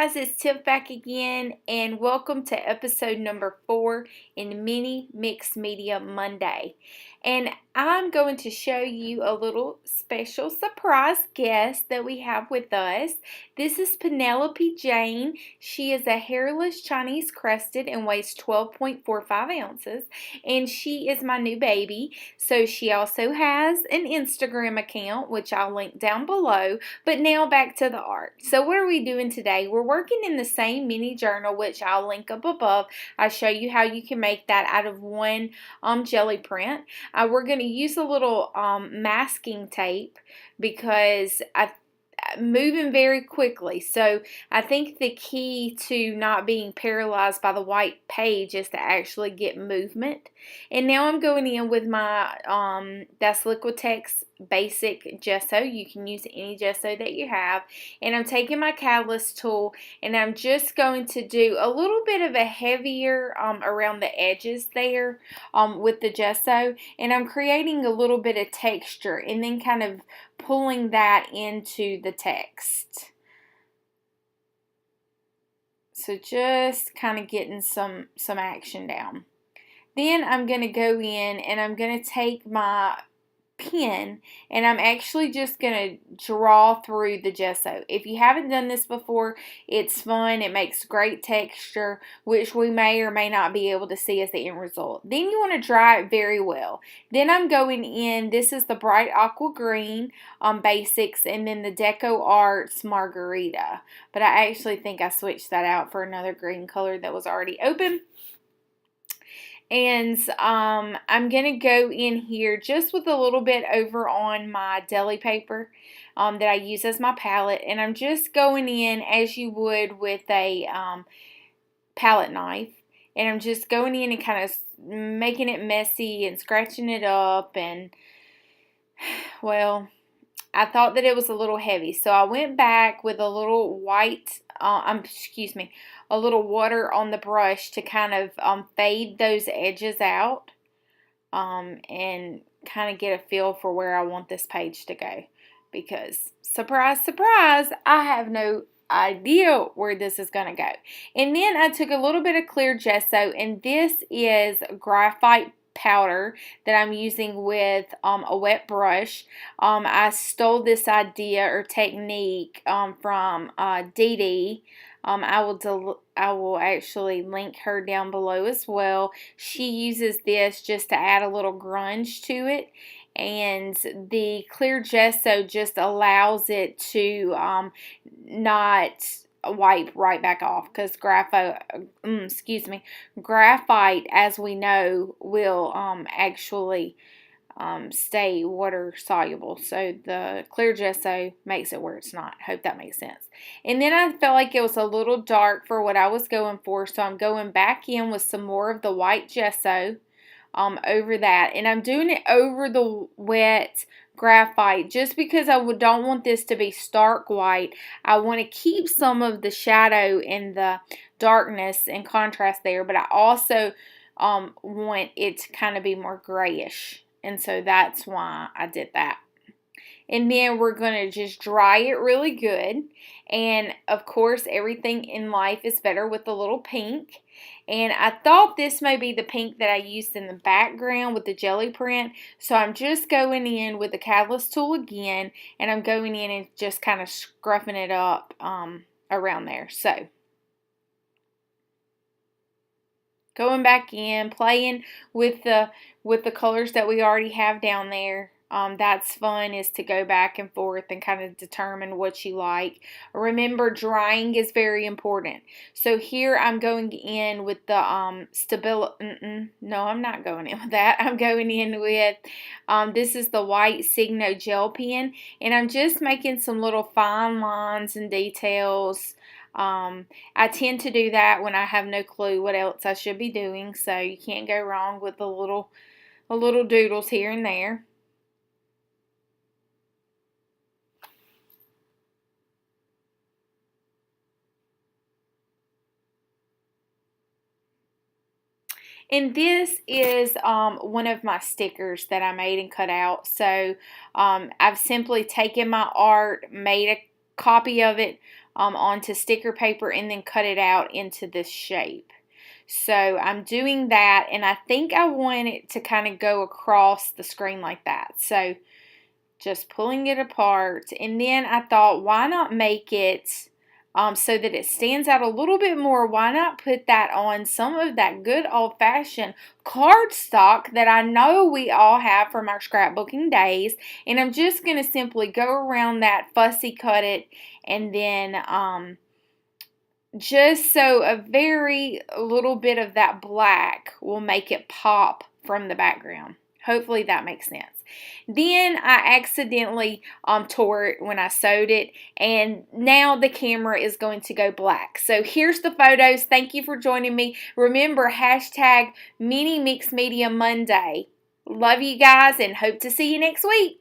guys, it's Tiff back again, and welcome to episode number 4 in Mini Mixed Media Monday. And I'm going to show you a little special surprise guest that we have with us. This is Penelope Jane. She is a hairless Chinese crested and weighs 12.45 ounces, and she is my new baby. So she also has an Instagram account, which I'll link down below. But now back to the art. So what are we doing today? We're working in the same mini journal, which I'll link up above. I'll show you how you can make that out of one jelly print. We're going to use a little masking tape because I'm moving very quickly. So I think the key to not being paralyzed by the white page is to actually get movement. And now I'm going in with my that's Liquitex basic gesso. You can use any gesso that you have, and I'm taking my catalyst tool and I'm just going to do a little bit of a heavier around the edges there with the gesso, and I'm creating a little bit of texture and then kind of pulling that into the text. So just kind of getting some action down. Then I'm going to go in and I'm going to take my pen and I'm actually just going to draw through the gesso. If you haven't done this before, it's fun. It makes great texture, which we may or may not be able to see as the end result. Then you want to dry it very well. Then I'm going in, this is the Bright Aqua Green Basics, and then the Deco Arts Margarita. But I actually think I switched that out for another green color that was already open. And I'm going to go in here just with a little bit over on my deli paper that I use as my palette. And I'm just going in as you would with a palette knife. And I'm just going in and kind of making it messy and scratching it up. And, well, I thought that it was a little heavy. So I went back with a little white, a little water on the brush to kind of fade those edges out and kind of get a feel for where I want this page to go. Because, surprise, surprise, I have no idea where this is going to go. And then I took a little bit of clear gesso, and this is graphite powder that I'm using with a wet brush. I stole this idea or technique from Dee Dee. I will actually link her down below as well. She uses this just to add a little grunge to it, and the clear gesso just allows it to not wipe right back off, because graphite, as we know, will actually stay water soluble. So the clear gesso makes it where it's not. Hope that makes sense. And then I felt like it was a little dark for what I was going for, so I'm going back in with some more of the white gesso over that, and I'm doing it over the wet graphite just because I don't want this to be stark white. I want to keep some of the shadow and the darkness and contrast there, but I also want it to kind of be more grayish, and so that's why I did that. And then we're going to just dry it really good. And of course, everything in life is better with a little pink. And I thought this may be the pink that I used in the background with the jelly print. So I'm just going in with the catalyst tool again. And I'm going in and just kind of scruffing it up around there. So going back in, playing with the colors that we already have down there. That's fun, is to go back and forth and kind of determine what you like. Remember, drying is very important. So here I'm going in with the no, I'm not going in with that. I'm going in with, this is the white Signo gel pen, and I'm just making some little fine lines and details. I tend to do that when I have no clue what else I should be doing, so you can't go wrong with the little doodles here and there. And this is one of my stickers that I made and cut out. So I've simply taken my art, made a copy of it onto sticker paper and then cut it out into this shape. So I'm doing that, and I think I want it to kind of go across the screen like that. So just pulling it apart, and then I thought, why not make it so that it stands out a little bit more? Why not put that on some of that good old-fashioned cardstock that I know we all have from our scrapbooking days, and I'm just going to simply go around that, fussy cut it, and then just so a very little bit of that black will make it pop from the background. Hopefully that makes sense. Then I accidentally tore it when I sewed it, and now the camera is going to go black. So here's the photos. Thank you for joining me. Remember, hashtag Mini Mixed Media Monday. Love you guys and hope to see you next week.